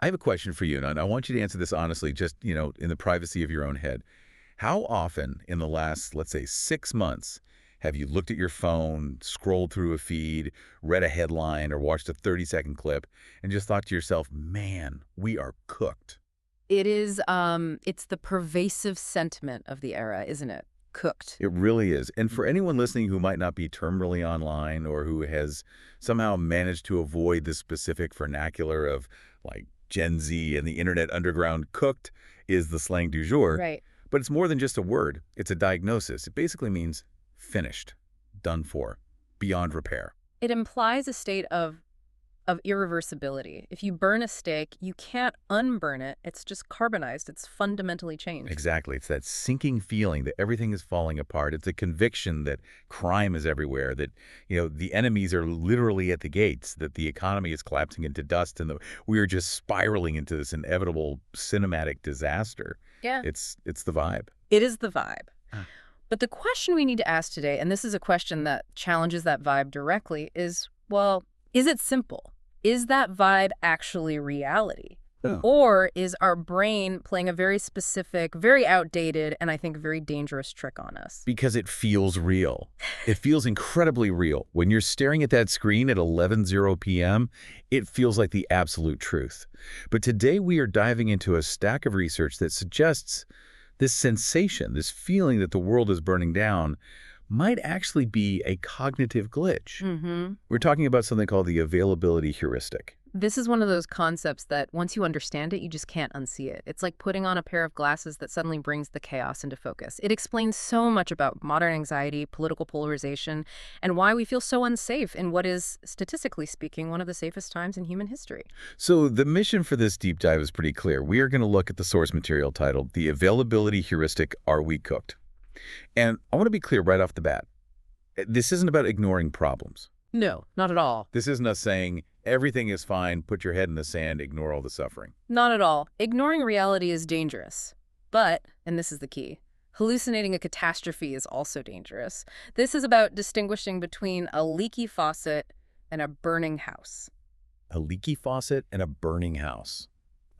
I have a question for you, and I want you to answer this honestly, just, in the privacy of your own head. How often in the last, let's say, 6 months have you looked at your phone, scrolled through a feed, read a headline, or watched a 30-second clip, and just thought to yourself, man, we are cooked? It is, it's the pervasive sentiment of the era, isn't it? Cooked. It really is. And for anyone listening who might not be terminally online or who has somehow managed to avoid the specific vernacular of like Gen Z and the internet underground, cooked is the slang du jour. Right. But it's more than just a word. It's a diagnosis. It basically means finished, done for, beyond repair. It implies a state of irreversibility. If you burn a steak, you can't unburn it. It's just carbonized. It's fundamentally changed. Exactly. It's that sinking feeling that everything is falling apart. It's a conviction that crime is everywhere, that, the enemies are literally at the gates, that the economy is collapsing into dust, and that we are just spiraling into this inevitable cinematic disaster. Yeah. It's the vibe. It is the vibe. Ah. But the question we need to ask today, and this is a question that challenges that vibe directly, is, well, is it simple? Is that vibe actually reality? Oh. Or is our brain playing a very specific, very outdated, and I think very dangerous trick on us? Because it feels real. It feels incredibly real. When you're staring at that screen at 11:00 p.m., it feels like the absolute truth. But today we are diving into a stack of research that suggests this sensation, this feeling that the world is burning down, might actually be a cognitive glitch. Mm-hmm. We're talking about something called the availability heuristic. This is one of those concepts that once you understand it, you just can't unsee it. It's like putting on a pair of glasses that suddenly brings the chaos into focus. It explains so much about modern anxiety, political polarization, and why we feel so unsafe in what is, statistically speaking, one of the safest times in human history. So the mission for this deep dive is pretty clear. We are going to look at the source material titled The Availability Heuristic, Are We Cooked? And I want to be clear right off the bat. This isn't about ignoring problems. No, not at all. This isn't us saying everything is fine, put your head in the sand, ignore all the suffering. Not at all. Ignoring reality is dangerous. But, and this is the key, hallucinating a catastrophe is also dangerous. This is about distinguishing between a leaky faucet and a burning house. A leaky faucet and a burning house.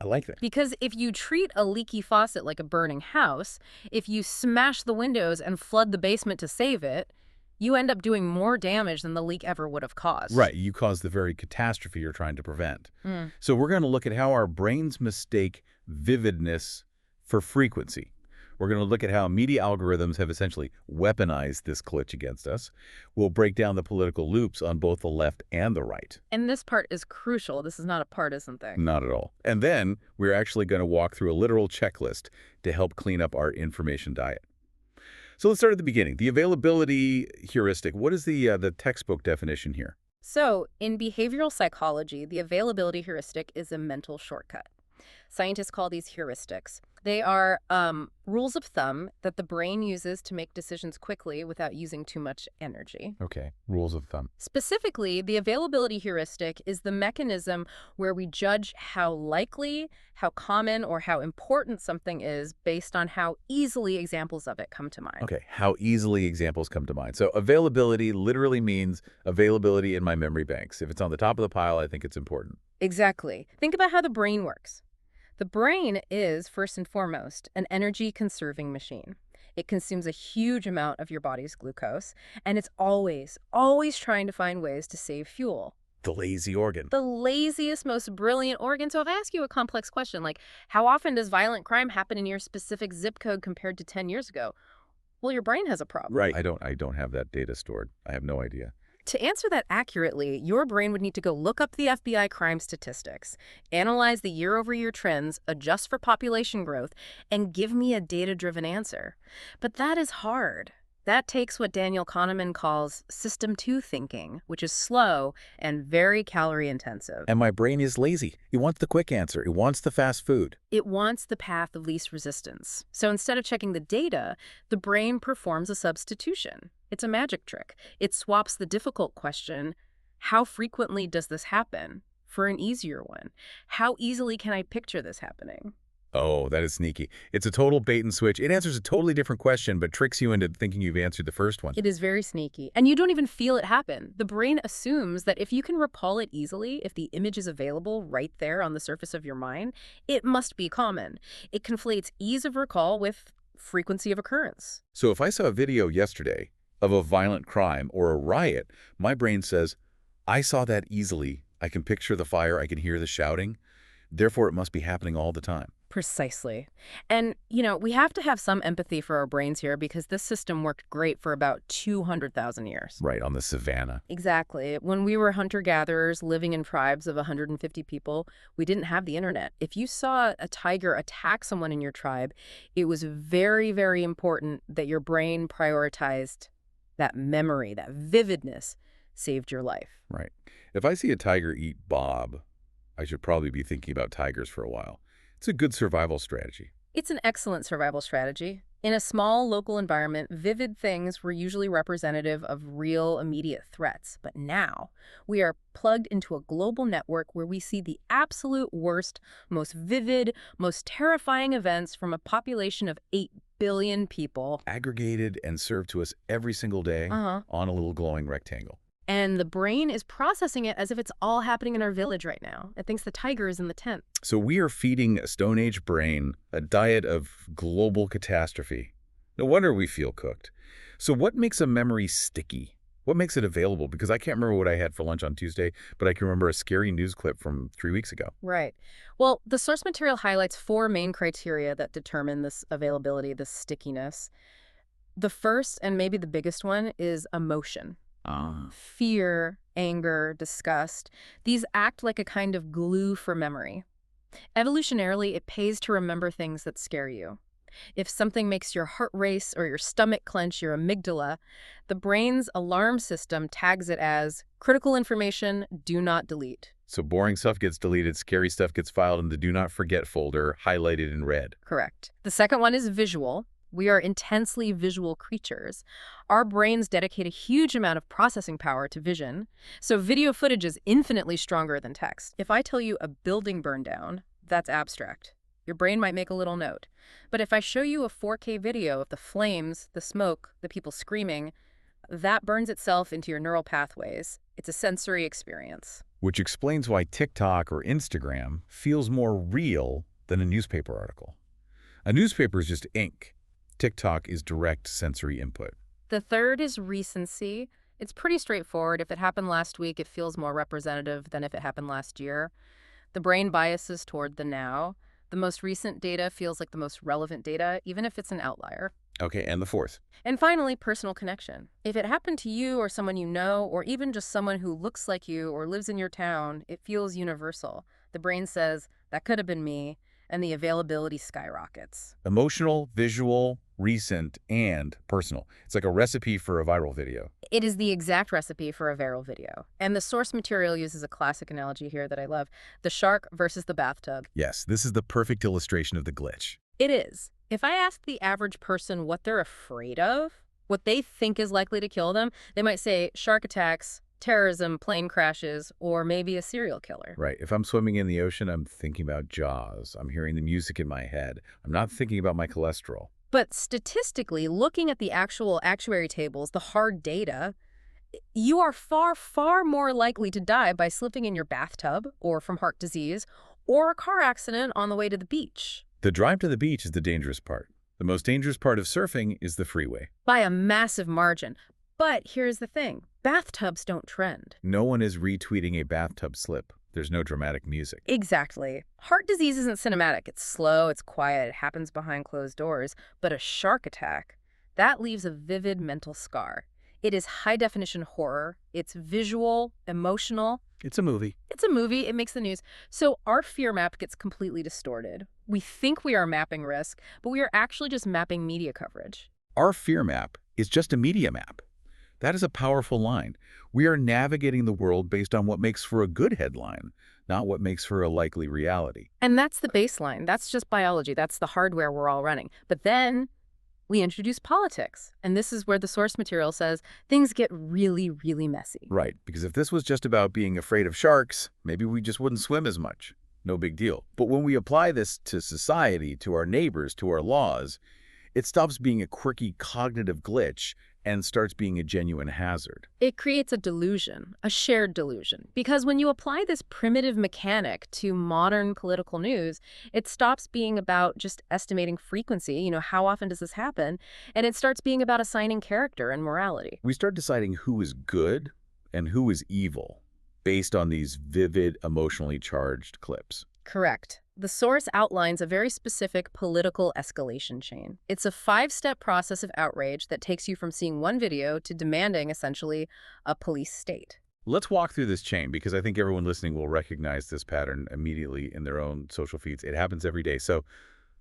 I like that. Because if you treat a leaky faucet like a burning house, if you smash the windows and flood the basement to save it, you end up doing more damage than the leak ever would have caused. Right. You cause the very catastrophe you're trying to prevent. Mm. So we're going to look at how our brains mistake vividness for frequency. We're going to look at how media algorithms have essentially weaponized this glitch against us. We'll break down the political loops on both the left and the right. And this part is crucial. This is not a partisan thing. Not at all. And then we're actually going to walk through a literal checklist to help clean up our information diet. So let's start at the beginning. The availability heuristic. What is the textbook definition here? So, in behavioral psychology, the availability heuristic is a mental shortcut. Scientists call these heuristics. They are rules of thumb that the brain uses to make decisions quickly without using too much energy. Okay, rules of thumb. Specifically, the availability heuristic is the mechanism where we judge how likely, how common, or how important something is based on how easily examples of it come to mind. Okay, how easily examples come to mind. So availability literally means availability in my memory banks. If it's on the top of the pile, I think it's important. Exactly. Think about how the brain works. The brain is, first and foremost, an energy-conserving machine. It consumes a huge amount of your body's glucose, and it's always, always trying to find ways to save fuel. The lazy organ. The laziest, most brilliant organ. So if I ask you a complex question, like, how often does violent crime happen in your specific zip code compared to 10 years ago? Well, your brain has a problem. Right. I don't have that data stored. I have no idea. To answer that accurately, your brain would need to go look up the FBI crime statistics, analyze the year-over-year trends, adjust for population growth, and give me a data-driven answer. But that is hard. That takes what Daniel Kahneman calls System 2 thinking, which is slow and very calorie-intensive. And my brain is lazy. It wants the quick answer. It wants the fast food. It wants the path of least resistance. So instead of checking the data, the brain performs a substitution. It's a magic trick. It swaps the difficult question, how frequently does this happen, for an easier one. How easily can I picture this happening? Oh, that is sneaky. It's a total bait and switch. It answers a totally different question, but tricks you into thinking you've answered the first one. It is very sneaky, and you don't even feel it happen. The brain assumes that if you can recall it easily, if the image is available right there on the surface of your mind, it must be common. It conflates ease of recall with frequency of occurrence. So if I saw a video yesterday of a violent crime or a riot, my brain says, I saw that easily. I can picture the fire. I can hear the shouting. Therefore, it must be happening all the time. Precisely. And, we have to have some empathy for our brains here because this system worked great for about 200,000 years. Right, on the savannah. Exactly. When we were hunter-gatherers living in tribes of 150 people, we didn't have the internet. If you saw a tiger attack someone in your tribe, it was very, very important that your brain prioritized that memory, that vividness saved your life. Right. If I see a tiger eat Bob, I should probably be thinking about tigers for a while. It's a good survival strategy. It's an excellent survival strategy. In a small local environment, vivid things were usually representative of real immediate threats. But now, we are plugged into a global network where we see the absolute worst, most vivid, most terrifying events from a population of 8 billion people. Aggregated and served to us every single day on a little glowing rectangle. And the brain is processing it as if it's all happening in our village right now. It thinks the tiger is in the tent. So we are feeding a Stone Age brain a diet of global catastrophe. No wonder we feel cooked. So what makes a memory sticky? What makes it available? Because I can't remember what I had for lunch on Tuesday, but I can remember a scary news clip from 3 weeks ago. Right. Well, the source material highlights 4 main criteria that determine this availability, this stickiness. The first, and maybe the biggest one, is emotion. Fear, anger, disgust. These act like a kind of glue for memory. Evolutionarily, it pays to remember things that scare you. If something makes your heart race or your stomach clench your amygdala, the brain's alarm system tags it as critical information, do not delete. So boring stuff gets deleted, scary stuff gets filed in the do not forget folder, highlighted in red. Correct. The second one is visual. We are intensely visual creatures. Our brains dedicate a huge amount of processing power to vision, so video footage is infinitely stronger than text. If I tell you a building burned down, that's abstract. Your brain might make a little note. But if I show you a 4K video of the flames, the smoke, the people screaming, that burns itself into your neural pathways. It's a sensory experience. Which explains why TikTok or Instagram feels more real than a newspaper article. A newspaper is just ink. TikTok is direct sensory input. The third is recency. It's pretty straightforward. If it happened last week, it feels more representative than if it happened last year. The brain biases toward the now. The most recent data feels like the most relevant data, even if it's an outlier. Okay, and the fourth? And finally, personal connection. If it happened to you or someone you know, or even just someone who looks like you or lives in your town, it feels universal. The brain says, that could have been me, and the availability skyrockets. Emotional, visual, recent, and personal. It's like a recipe for a viral video. It is the exact recipe for a viral video. And the source material uses a classic analogy here that I love, the shark versus the bathtub. Yes, this is the perfect illustration of the glitch. It is. If I ask the average person what they're afraid of, what they think is likely to kill them, they might say shark attacks, terrorism, plane crashes, or maybe a serial killer. Right. If I'm swimming in the ocean, I'm thinking about Jaws. I'm hearing the music in my head. I'm not thinking about my cholesterol. But statistically, looking at the actual actuary tables, the hard data, you are far, far more likely to die by slipping in your bathtub or from heart disease or a car accident on the way to the beach. The drive to the beach is the dangerous part. The most dangerous part of surfing is the freeway. By a massive margin. But here's the thing. Bathtubs don't trend. No one is retweeting a bathtub slip. There's no dramatic music. Exactly. Heart disease isn't cinematic. It's slow, it's quiet, it happens behind closed doors. But a shark attack, that leaves a vivid mental scar. It is high-definition horror. It's visual, emotional. It's a movie. It's a movie. It makes the news. So our fear map gets completely distorted. We think we are mapping risk, but we are actually just mapping media coverage. Our fear map is just a media map. That is a powerful line. We are navigating the world based on what makes for a good headline, not what makes for a likely reality. And that's the baseline. That's just biology. That's the hardware we're all running. But then we introduce politics. And this is where the source material says things get really, really messy. Right, because if this was just about being afraid of sharks, maybe we just wouldn't swim as much. no big deal. But when we apply this to society, to our neighbors, to our laws, it stops being a quirky cognitive glitch and starts being a genuine hazard. It creates a delusion, a shared delusion, because when you apply this primitive mechanic to modern political news, it stops being about just estimating frequency, how often does this happen, and it starts being about assigning character and morality. We start deciding who is good and who is evil based on these vivid, emotionally charged clips. Correct. The source outlines a very specific political escalation chain. It's a 5-step process of outrage that takes you from seeing one video to demanding, essentially, a police state. Let's walk through this chain because I think everyone listening will recognize this pattern immediately in their own social feeds. It happens every day. So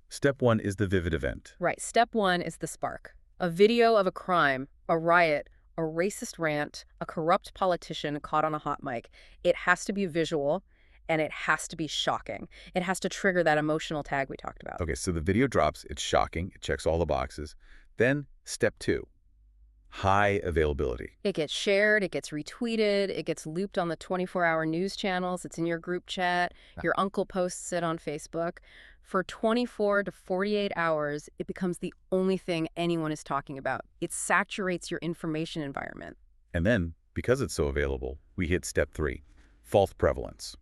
step one is the vivid event. Right. Step one is the spark. A video of a crime, a riot, a racist rant, a corrupt politician caught on a hot mic. It has to be visual, and it has to be shocking. It has to trigger that emotional tag we talked about. Okay, so the video drops. It's shocking. It checks all the boxes. Then step two, high availability. It gets shared, it gets retweeted, it gets looped on the 24-hour news channels, it's in your group chat, your uncle posts it on Facebook. For 24 to 48 hours, it becomes the only thing anyone is talking about. It saturates your information environment. And then, because it's so available, we hit step three, false prevalence.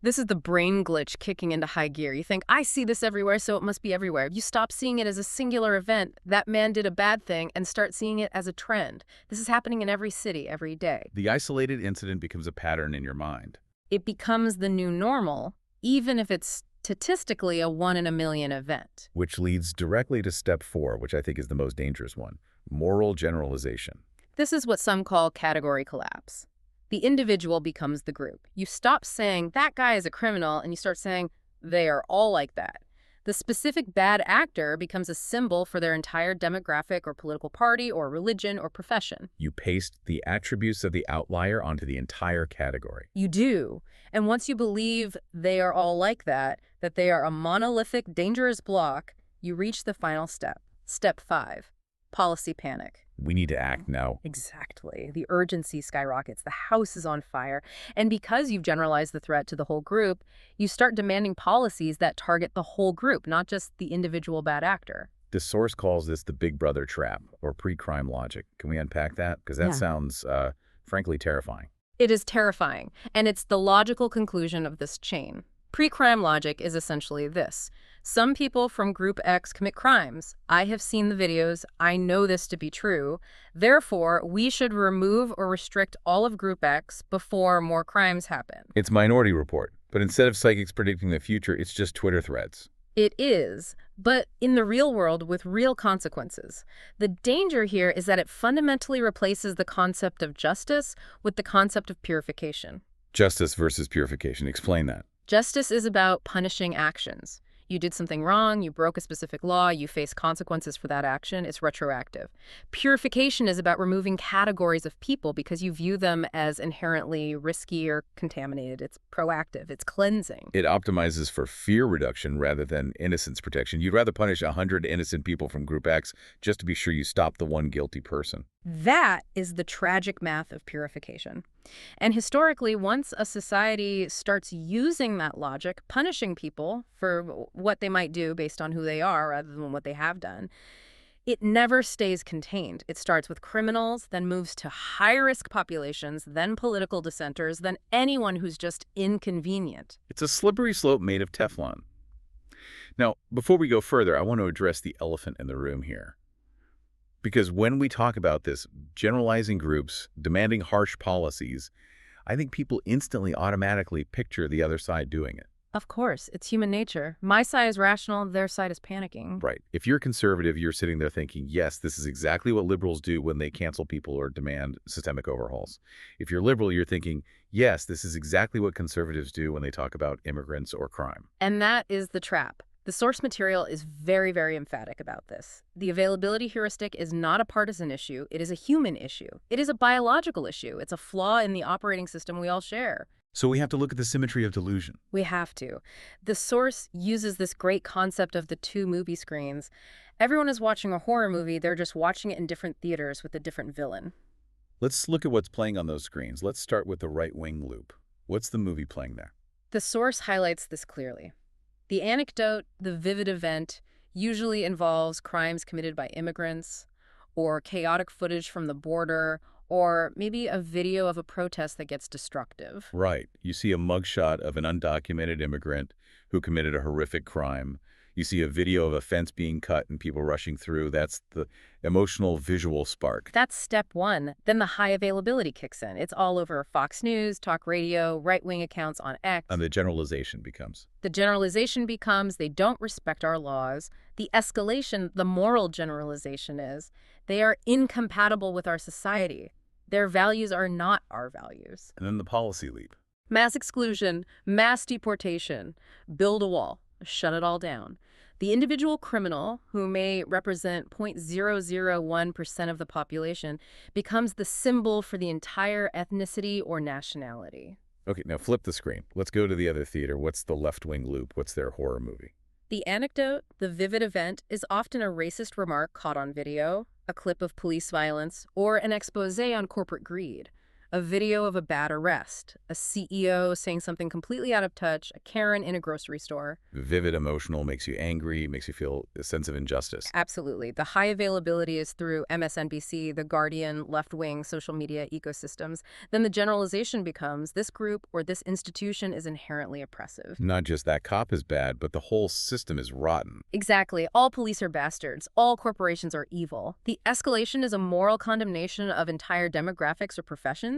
This is the brain glitch kicking into high gear. You think, I see this everywhere, so it must be everywhere. You stop seeing it as a singular event, that man did a bad thing, and start seeing it as a trend. This is happening in every city, every day. The isolated incident becomes a pattern in your mind. It becomes the new normal, even if it's statistically a 1 in a million event. Which leads directly to step four, which I think is the most dangerous one, moral generalization. This is what some call category collapse. The individual becomes the group. You stop saying, that guy is a criminal, and you start saying, they are all like that. The specific bad actor becomes a symbol for their entire demographic or political party or religion or profession. You paste the attributes of the outlier onto the entire category. You do. And once you believe they are all like that they are a monolithic, dangerous block, you reach the final step. Step 5, policy panic. We need to act now. Exactly. The urgency skyrockets. The house is on fire. And because you've generalized the threat to the whole group, you start demanding policies that target the whole group, not just the individual bad actor. The source calls this the Big Brother trap or pre-crime logic. Can we unpack that? Because that sounds, frankly, terrifying. It is terrifying, and it's the logical conclusion of this chain. Pre-crime logic is essentially this. Some people from Group X commit crimes. I have seen the videos. I know this to be true. Therefore, we should remove or restrict all of Group X before more crimes happen. It's Minority Report, but instead of psychics predicting the future, it's just Twitter threads. It is, but in the real world with real consequences. The danger here is that it fundamentally replaces the concept of justice with the concept of purification. Justice versus purification. Explain that. Justice is about punishing actions. You did something wrong, you broke a specific law, you face consequences for that action, it's retroactive. Purification is about removing categories of people because you view them as inherently risky or contaminated. It's proactive, it's cleansing. It optimizes for fear reduction rather than innocence protection. You'd rather punish 100 innocent people from Group X just to be sure you stop the one guilty person. That is the tragic math of purification. And historically, once a society starts using that logic, punishing people for what they might do based on who they are rather than what they have done, it never stays contained. It starts with criminals, then moves to high-risk populations, then political dissenters, then anyone who's just inconvenient. It's a slippery slope made of Teflon. Now, before we go further, I want to address the elephant in the room here. Because when we talk about this, generalizing groups, demanding harsh policies, I think people instantly automatically picture the other side doing it. Of course, it's human nature. My side is rational, their side is panicking. Right. If you're conservative, you're sitting there thinking, yes, this is exactly what liberals do when they cancel people or demand systemic overhauls. If you're liberal, you're thinking, yes, this is exactly what conservatives do when they talk about immigrants or crime. And that is the trap. The source material is very, very emphatic about this. The availability heuristic is not a partisan issue. It is a human issue. It is a biological issue. It's a flaw in the operating system we all share. So we have to look at the symmetry of delusion. We have to. The source uses this great concept of the two movie screens. Everyone is watching a horror movie. They're just watching it in different theaters with a different villain. Let's look at what's playing on those screens. Let's start with the right-wing loop. What's the movie playing there? The source highlights this clearly. The anecdote, the vivid event, usually involves crimes committed by immigrants, or chaotic footage from the border, or maybe a video of a protest that gets destructive. Right. You see a mugshot of an undocumented immigrant who committed a horrific crime. You see a video of a fence being cut and people rushing through. That's the emotional visual spark. That's step one. Then the high availability kicks in. It's all over Fox News, talk radio, right-wing accounts on X. And the generalization becomes. The generalization becomes they don't respect our laws. The escalation, the moral generalization is they are incompatible with our society. Their values are not our values. And then the policy leap. Mass exclusion, mass deportation, build a wall, shut it all down. The individual criminal, who may represent 0.001% of the population, becomes the symbol for the entire ethnicity or nationality. Okay, now flip the screen. Let's go to the other theater. What's the left-wing loop? What's their horror movie? The anecdote, the vivid event, is often a racist remark caught on video, a clip of police violence, or an expose on corporate greed. A video of a bad arrest, a CEO saying something completely out of touch, a Karen in a grocery store. Vivid, emotional, makes you angry, makes you feel a sense of injustice. Absolutely. The high availability is through MSNBC, The Guardian, left-wing social media ecosystems. Then the generalization becomes this group or this institution is inherently oppressive. Not just that cop is bad, but the whole system is rotten. Exactly. All police are bastards. All corporations are evil. The escalation is a moral condemnation of entire demographics or professions.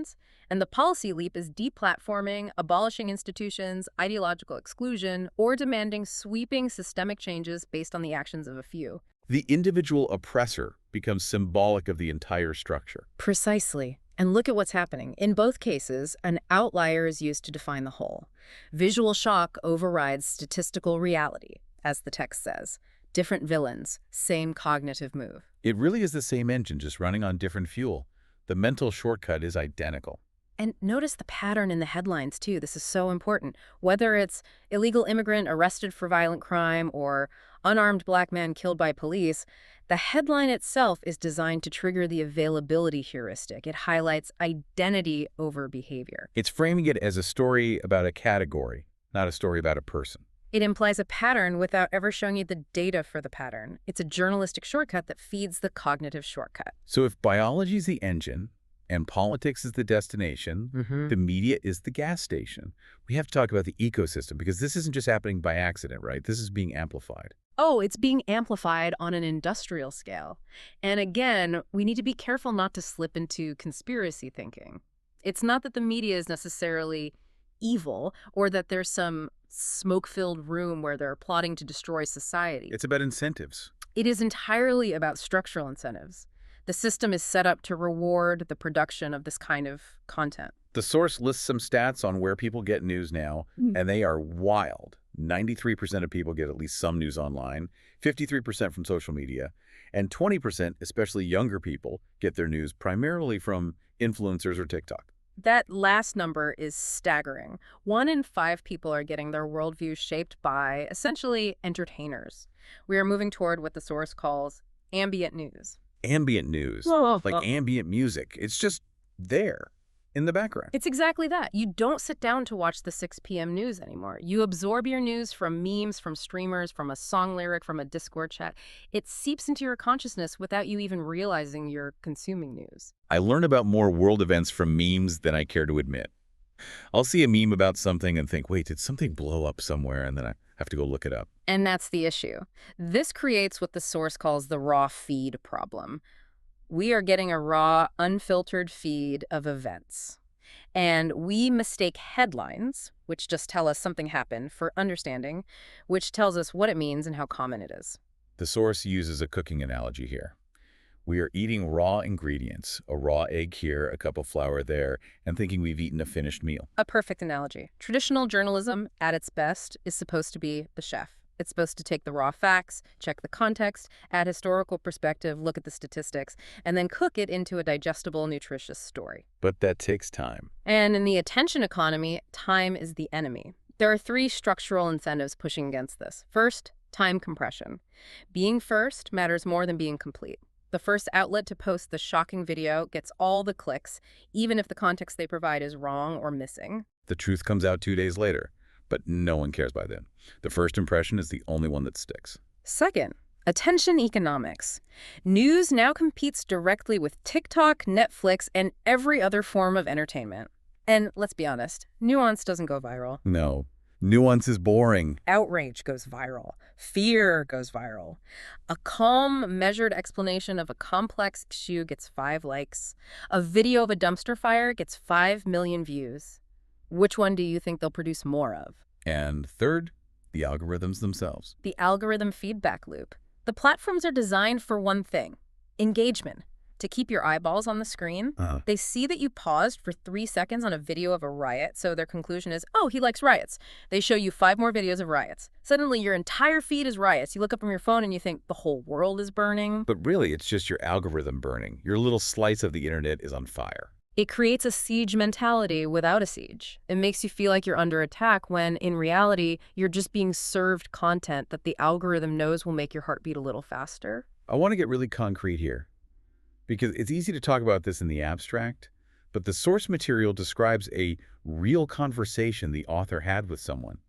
And the policy leap is deplatforming, abolishing institutions, ideological exclusion, or demanding sweeping systemic changes based on the actions of a few. The individual oppressor becomes symbolic of the entire structure. Precisely. And look at what's happening. In both cases, an outlier is used to define the whole. Visual shock overrides statistical reality, as the text says. Different villains, same cognitive move. It really is the same engine, just running on different fuel. The mental shortcut is identical. And notice the pattern in the headlines, too. This is so important. Whether it's illegal immigrant arrested for violent crime or unarmed black man killed by police, the headline itself is designed to trigger the availability heuristic. It highlights identity over behavior. It's framing it as a story about a category, not a story about a person. It implies a pattern without ever showing you the data for the pattern. It's a journalistic shortcut that feeds the cognitive shortcut. So if biology is the engine and politics is the destination, the media is the gas station, we have to talk about the ecosystem, because this isn't just happening by accident, right? This is being amplified. Oh, it's being amplified on an industrial scale. And again, we need to be careful not to slip into conspiracy thinking. It's not that the media is necessarily evil or that there's some smoke-filled room where they're plotting to destroy society. It's about incentives. It is entirely about structural incentives. The system is set up to reward the production of this kind of content. The source lists some stats on where people get news now, and they are wild. 93% of people get at least some news online, 53% from social media, and 20%, especially younger people, get their news primarily from influencers or TikTok. That last number is staggering. 1 in 5 people are getting their worldview shaped by, essentially, entertainers. We are moving toward what the source calls ambient news. Ambient news, like ambient music. It's just there in the background. It's exactly that. You don't sit down to watch the 6 p.m. news anymore. You absorb your news from memes, from streamers, from a song lyric, from a Discord chat. It seeps into your consciousness without you even realizing you're consuming news. I learn about more world events from memes than I care to admit. I'll see a meme about something and think, wait, did something blow up somewhere? And then I have to go look it up. And that's the issue. This creates what the source calls the raw feed problem. We are getting a raw, unfiltered feed of events. And we mistake headlines, which just tell us something happened, for understanding, which tells us what it means and how common it is. The source uses a cooking analogy here. We are eating raw ingredients, a raw egg here, a cup of flour there, and thinking we've eaten a finished meal. A perfect analogy. Traditional journalism, at its best, is supposed to be the chef. It's supposed to take the raw facts, check the context, add historical perspective, look at the statistics, and then cook it into a digestible, nutritious story. But that takes time. And in the attention economy, time is the enemy. There are 3 structural incentives pushing against this. First, time compression. Being first matters more than being complete. The first outlet to post the shocking video gets all the clicks, even if the context they provide is wrong or missing. The truth comes out 2 days later. but no one cares by then. The first impression is the only one that sticks. Second, attention economics. News now competes directly with TikTok, Netflix, and every other form of entertainment. And let's be honest, nuance doesn't go viral. No. Nuance is boring. Outrage goes viral. Fear goes viral. A calm, measured explanation of a complex issue gets 5 likes. A video of a dumpster fire gets 5 million views. Which one do you think they'll produce more of? And third, the algorithms themselves. The algorithm feedback loop. The platforms are designed for one thing: engagement. To keep your eyeballs on the screen. They see that you paused for 3 seconds on a video of a riot, so their conclusion is, oh, he likes riots. They show you 5 more videos of riots. Suddenly, your entire feed is riots. You look up from your phone and you think the whole world is burning. But really, it's just your algorithm burning. Your little slice of the internet is on fire. It creates a siege mentality without a siege. It makes you feel like you're under attack when, in reality, you're just being served content that the algorithm knows will make your heart beat a little faster. I want to get really concrete here, because it's easy to talk about this in the abstract, but the source material describes a real conversation the author had with someone.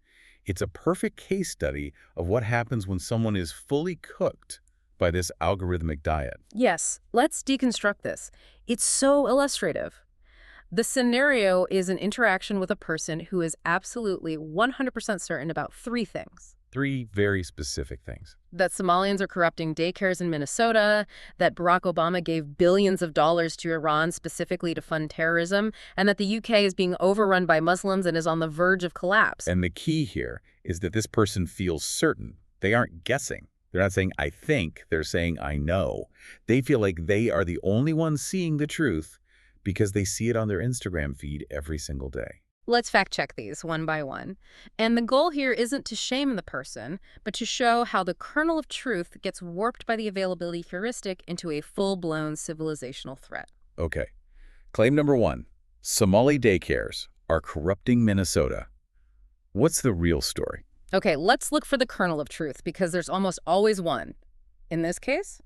It's a perfect case study of what happens when someone is fully cooked by this algorithmic diet. Yes, let's deconstruct this. It's so illustrative. The scenario is an interaction with a person who is absolutely 100% certain about 3 things. 3 very specific things. That Somalians are corrupting daycares in Minnesota, that Barack Obama gave billions of dollars to Iran specifically to fund terrorism, and that the UK is being overrun by Muslims and is on the verge of collapse. And the key here is that this person feels certain. They aren't guessing. They're not saying, I think. They're saying, I know. They feel like they are the only ones seeing the truth because they see it on their Instagram feed every single day. Let's fact check these one by one. And the goal here isn't to shame the person, but to show how the kernel of truth gets warped by the availability heuristic into a full-blown civilizational threat. Okay. Claim number 1. Somali daycares are corrupting Minnesota. What's the real story? Okay, let's look for the kernel of truth, because there's almost always one. In this case,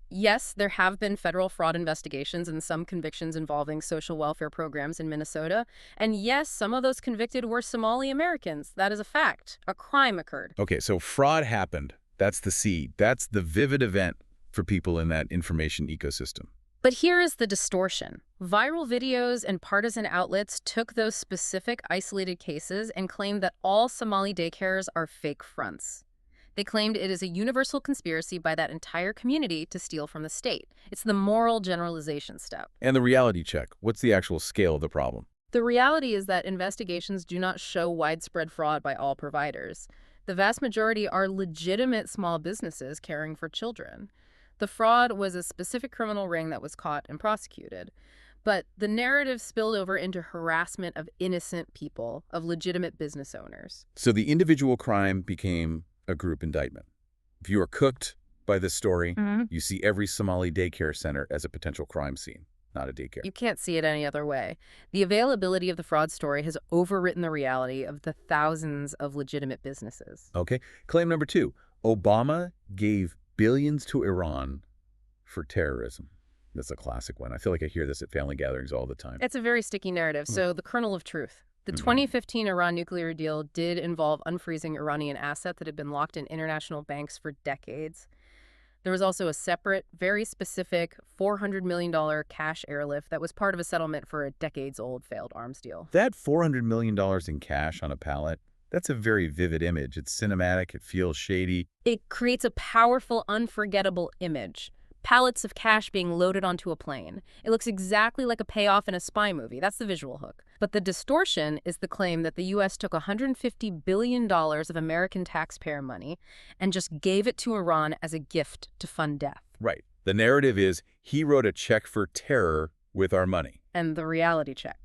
yes, there have been federal fraud investigations and some convictions involving social welfare programs in Minnesota. And yes, some of those convicted were Somali Americans. That is a fact. A crime occurred. Okay, so fraud happened. That's the seed. That's the vivid event for people in that information ecosystem. But here is the distortion. Viral videos and partisan outlets took those specific isolated cases and claimed that all Somali daycares are fake fronts. They claimed it is a universal conspiracy by that entire community to steal from the state. It's the moral generalization step. And the reality check. What's the actual scale of the problem? The reality is that investigations do not show widespread fraud by all providers. The vast majority are legitimate small businesses caring for children. The fraud was a specific criminal ring that was caught and prosecuted. But the narrative spilled over into harassment of innocent people, of legitimate business owners. So the individual crime became a group indictment. If you are cooked by this story, you see every Somali daycare center as a potential crime scene, not a daycare. You can't see it any other way. The availability of the fraud story has overwritten the reality of the thousands of legitimate businesses. Okay. Claim number 2. Obama gave billions to Iran for terrorism. That's a classic one. I feel like I hear this at family gatherings all the time. It's a very sticky narrative. So the kernel of truth. The 2015 Iran nuclear deal did involve unfreezing Iranian assets that had been locked in international banks for decades. There was also a separate, very specific $400 million cash airlift that was part of a settlement for a decades-old failed arms deal. That $400 million in cash on a pallet, that's a very vivid image. It's cinematic. It feels shady. It creates a powerful, unforgettable image. Pallets of cash being loaded onto a plane. It looks exactly like a payoff in a spy movie. That's the visual hook. But the distortion is the claim that the U.S. took $150 billion of American taxpayer money and just gave it to Iran as a gift to fund death. Right. The narrative is he wrote a check for terror with our money. And the reality check.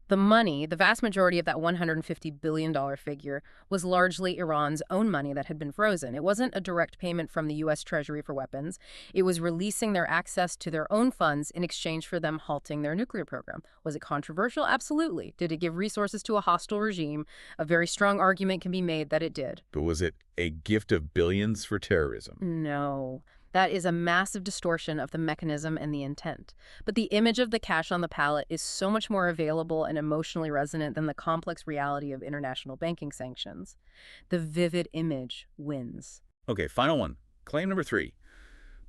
The money, the vast majority of that $150 billion figure, was largely Iran's own money that had been frozen. It wasn't a direct payment from the U.S. Treasury for weapons. It was releasing their access to their own funds in exchange for them halting their nuclear program. Was it controversial? Absolutely. Did it give resources to a hostile regime? A very strong argument can be made that it did. But was it a gift of billions for terrorism? No. That is a massive distortion of the mechanism and the intent. But the image of the cash on the pallet is so much more available and emotionally resonant than the complex reality of international banking sanctions. The vivid image wins. Okay, final one. Claim number 3.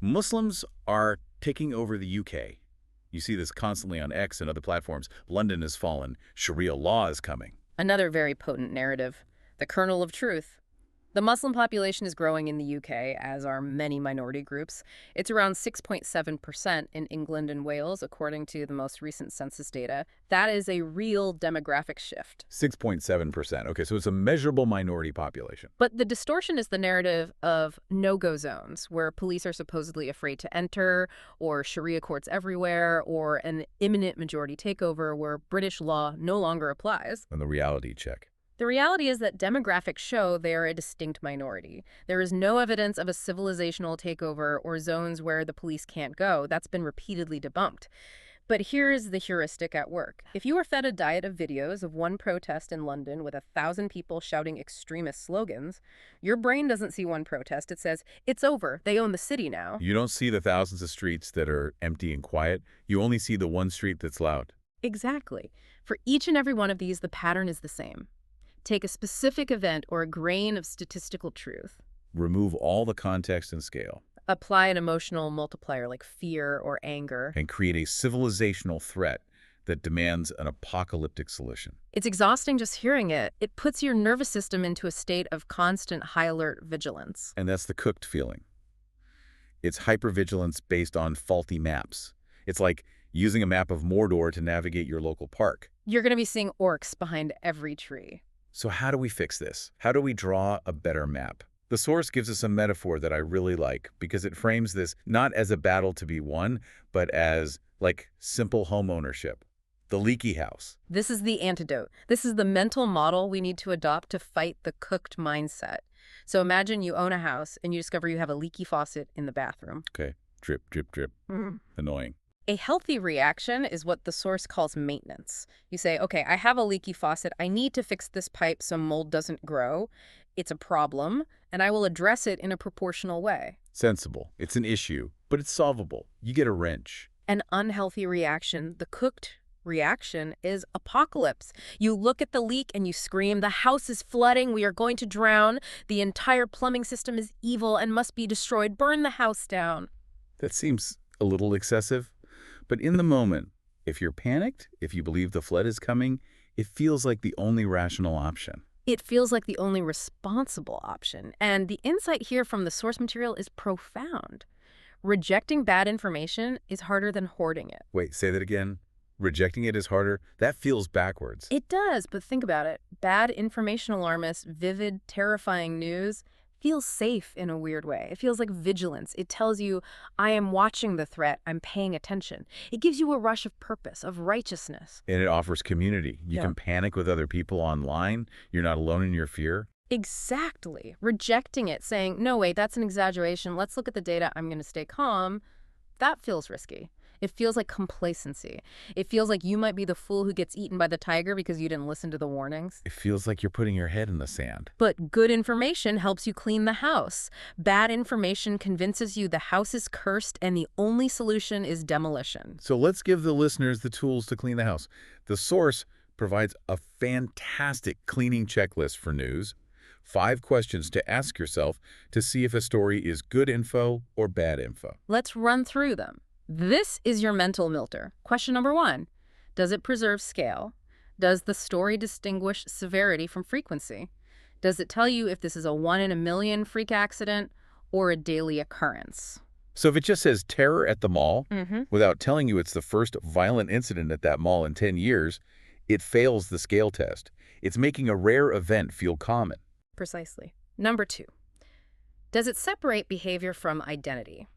Muslims are taking over the UK. You see this constantly on X and other platforms. London has fallen. Sharia law is coming. Another very potent narrative. The kernel of truth. The Muslim population is growing in the UK, as are many minority groups. It's around 6.7% in England and Wales, according to the most recent census data. That is a real demographic shift. 6.7%. Okay, so it's a measurable minority population. But the distortion is the narrative of no-go zones, where police are supposedly afraid to enter, or Sharia courts everywhere, or an imminent majority takeover where British law no longer applies. And the reality check. The reality is that demographics show they are a distinct minority. There is no evidence of a civilizational takeover or zones where the police can't go. That's been repeatedly debunked. But here is the heuristic at work. If you are fed a diet of videos of one protest in London with 1,000 people shouting extremist slogans, your brain doesn't see one protest. It says, it's over. They own the city now. You don't see the thousands of streets that are empty and quiet. You only see the one street that's loud. Exactly. For each and every one of these, the pattern is the same. Take a specific event or a grain of statistical truth. Remove all the context and scale. Apply an emotional multiplier like fear or anger. And create a civilizational threat that demands an apocalyptic solution. It's exhausting just hearing it. It puts your nervous system into a state of constant high-alert vigilance. And that's the cooked feeling. It's hypervigilance based on faulty maps. It's like using a map of Mordor to navigate your local park. You're going to be seeing orcs behind every tree. So how do we fix this? How do we draw a better map? The source gives us a metaphor that I really like because it frames this not as a battle to be won, but as, like, simple home ownership. The leaky house. This is the antidote. This is the mental model we need to adopt to fight the cooked mindset. So imagine you own a house and you discover you have a leaky faucet in the bathroom. Okay. Drip, drip, drip. Annoying. A healthy reaction is what the source calls maintenance. You say, okay, I have a leaky faucet. I need to fix this pipe so mold doesn't grow. It's a problem, and I will address it in a proportional way. Sensible. It's an issue, but it's solvable. You get a wrench. An unhealthy reaction, the cooked reaction, is apocalypse. You look at the leak and you scream, the house is flooding, we are going to drown, the entire plumbing system is evil and must be destroyed, burn the house down. That seems a little excessive. But in the moment, if you're panicked, if you believe the flood is coming, it feels like the only rational option. It feels like the only responsible option. And the insight here from the source material is profound. Rejecting bad information is harder than hoarding it. Wait, say that again. Rejecting it is harder? That feels backwards. It does, but think about it. Bad information alarmists, vivid, terrifying news feels safe in a weird way. It feels like vigilance. It tells you, I am watching the threat, I'm paying attention. It gives you a rush of purpose, of righteousness. And it offers community. You can panic with other people online. You're not alone in your fear. Exactly. Rejecting it, saying, no, wait, that's an exaggeration. Let's look at the data. I'm going to stay calm. That feels risky. It feels like complacency. It feels like you might be the fool who gets eaten by the tiger because you didn't listen to the warnings. It feels like you're putting your head in the sand. But good information helps you clean the house. Bad information convinces you the house is cursed and the only solution is demolition. So let's give the listeners the tools to clean the house. The source provides a fantastic cleaning checklist for news. 5 questions to ask yourself to see if a story is good info or bad info. Let's run through them. This is your mental filter. Question number 1. Does it preserve scale? Does the story distinguish severity from frequency? Does it tell you if this is a 1 in a million freak accident or a daily occurrence? So if it just says terror at the mall, without telling you it's the first violent incident at that mall in 10 years, it fails the scale test. It's making a rare event feel common. Precisely. Number 2. Does it separate behavior from identity?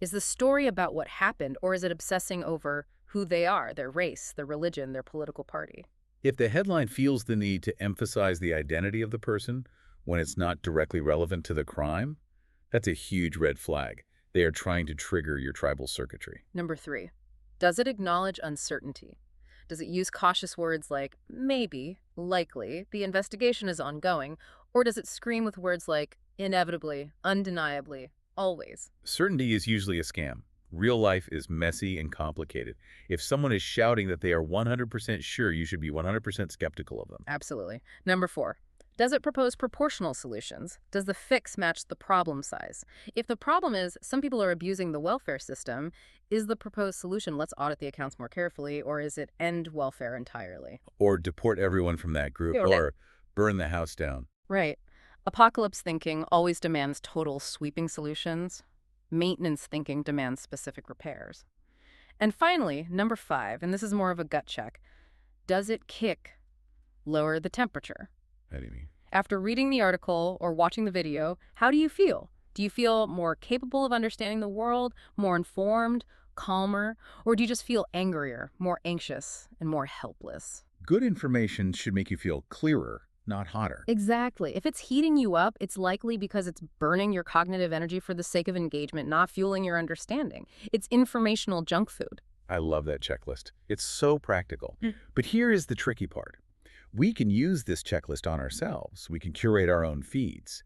Is the story about what happened, or is it obsessing over who they are, their race, their religion, their political party? If the headline feels the need to emphasize the identity of the person when it's not directly relevant to the crime, that's a huge red flag. They are trying to trigger your tribal circuitry. Number 3. Does it acknowledge uncertainty? Does it use cautious words like maybe, likely, the investigation is ongoing, or does it scream with words like inevitably, undeniably, always. Certainty is usually a scam. Real life is messy and complicated. If someone is shouting that they are 100% sure, you should be 100% skeptical of them. Absolutely. Number 4. Does it propose proportional solutions? Does the fix match the problem size? If the problem is some people are abusing the welfare system, is the proposed solution let's audit the accounts more carefully, or is it end welfare entirely? Or deport everyone from that group, Yeah. or burn the house down. Right. Apocalypse thinking always demands total sweeping solutions. Maintenance thinking demands specific repairs. And finally, number 5, and this is more of a gut check, does it lower the temperature? How do you mean? After reading the article or watching the video, how do you feel? Do you feel more capable of understanding the world, more informed, calmer, or do you just feel angrier, more anxious, and more helpless? Good information should make you feel clearer, not hotter. Exactly. If it's heating you up, it's likely because it's burning your cognitive energy for the sake of engagement, not fueling your understanding. It's informational junk food. I love that checklist. It's so practical. Mm. But here is the tricky part. We can use this checklist on ourselves. We can curate our own feeds.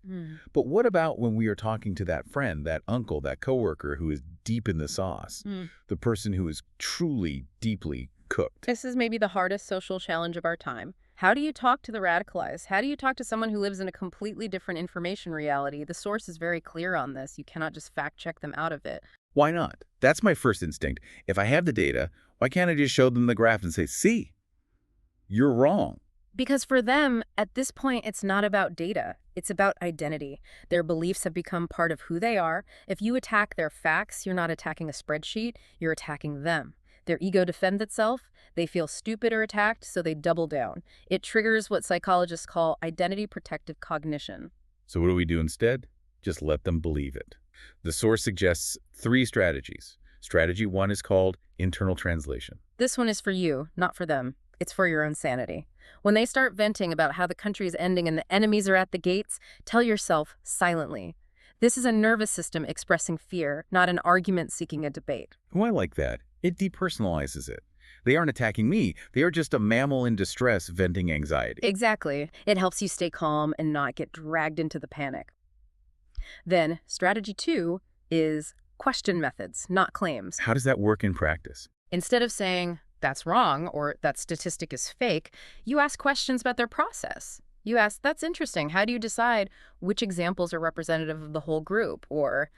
But what about when we are talking to that friend, that uncle, that coworker who is deep in the sauce, the person who is truly, deeply cooked? This is maybe the hardest social challenge of our time. How do you talk to the radicalized? How do you talk to someone who lives in a completely different information reality? The source is very clear on this. You cannot just fact check them out of it. Why not? That's my first instinct. If I have the data, why can't I just show them the graph and say, see, you're wrong? Because for them, at this point, it's not about data. It's about identity. Their beliefs have become part of who they are. If you attack their facts, you're not attacking a spreadsheet, you're attacking them. Their ego defends itself. They feel stupid or attacked, so they double down. It triggers what psychologists call identity protective cognition. So what do we do instead? Just let them believe it. The source suggests 3 strategies. Strategy 1 is called internal translation. This one is for you, not for them. It's for your own sanity. When they start venting about how the country is ending and the enemies are at the gates, tell yourself silently, this is a nervous system expressing fear, not an argument seeking a debate. Oh, I like that. It depersonalizes it. They aren't attacking me. They are just a mammal in distress venting anxiety. Exactly. It helps you stay calm and not get dragged into the panic. Then, strategy 2 is question methods, not claims. How does that work in practice? Instead of saying, that's wrong, or that statistic is fake, you ask questions about their process. You ask, that's interesting. How do you decide which examples are representative of the whole group? Or,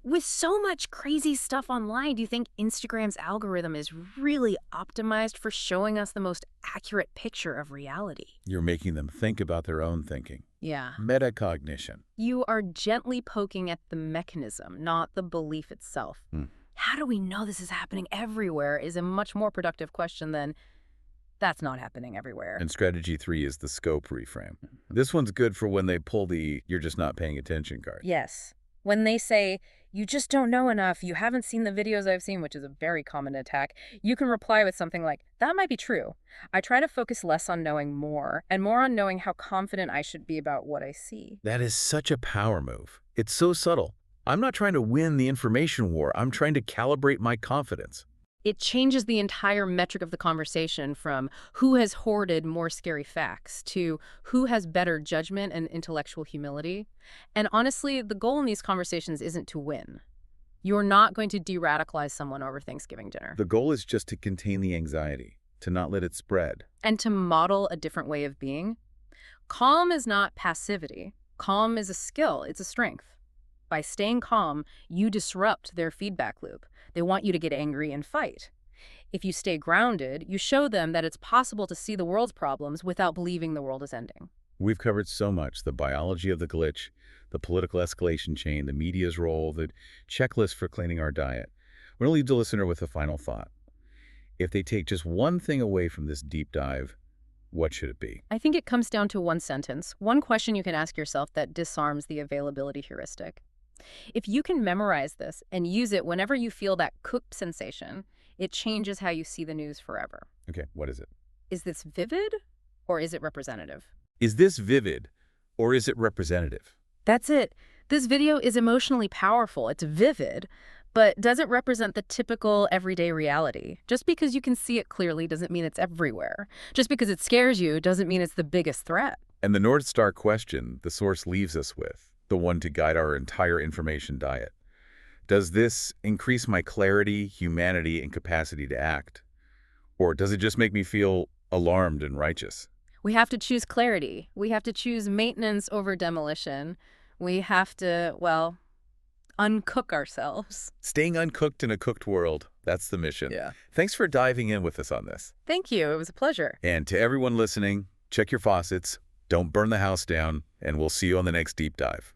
with so much crazy stuff online, do you think Instagram's algorithm is really optimized for showing us the most accurate picture of reality? You're making them think about their own thinking. Yeah. Metacognition. You are gently poking at the mechanism, not the belief itself. How do we know this is happening everywhere is a much more productive question than, that's not happening everywhere. And strategy 3 is the scope reframe. This one's good for when they pull the you're just not paying attention card. Yes. When they say, you just don't know enough, you haven't seen the videos I've seen, which is a very common attack, you can reply with something like, that might be true. I try to focus less on knowing more and more on knowing how confident I should be about what I see. That is such a power move. It's so subtle. I'm not trying to win the information war. I'm trying to calibrate my confidence. It changes the entire metric of the conversation from who has hoarded more scary facts to who has better judgment and intellectual humility. And honestly, the goal in these conversations isn't to win. You're not going to de-radicalize someone over Thanksgiving dinner. The goal is just to contain the anxiety, to not let it spread. And to model a different way of being. Calm is not passivity. Calm is a skill. It's a strength. By staying calm, you disrupt their feedback loop. They want you to get angry and fight. If you stay grounded, you show them that it's possible to see the world's problems without believing the world is ending. We've covered so much: the biology of the glitch, the political escalation chain, the media's role, the checklist for cleaning our diet. We're going to leave the listener with a final thought. If they take just one thing away from this deep dive, what should it be? I think it comes down to one sentence, one question you can ask yourself that disarms the availability heuristic. If you can memorize this and use it whenever you feel that cooked sensation, it changes how you see the news forever. Okay, what is it? Is this vivid or is it representative? Is this vivid or is it representative? That's it. This video is emotionally powerful. It's vivid, but doesn't represent the typical everyday reality. Just because you can see it clearly doesn't mean it's everywhere. Just because it scares you doesn't mean it's the biggest threat. And the North Star question the source leaves us with, the one to guide our entire information diet? Does this increase my clarity, humanity, and capacity to act? Or does it just make me feel alarmed and righteous? We have to choose clarity. We have to choose maintenance over demolition. We have to, well, uncook ourselves. Staying uncooked in a cooked world, that's the mission. Yeah. Thanks for diving in with us on this. Thank you. It was a pleasure. And to everyone listening, check your faucets, don't burn the house down, and we'll see you on the next deep dive.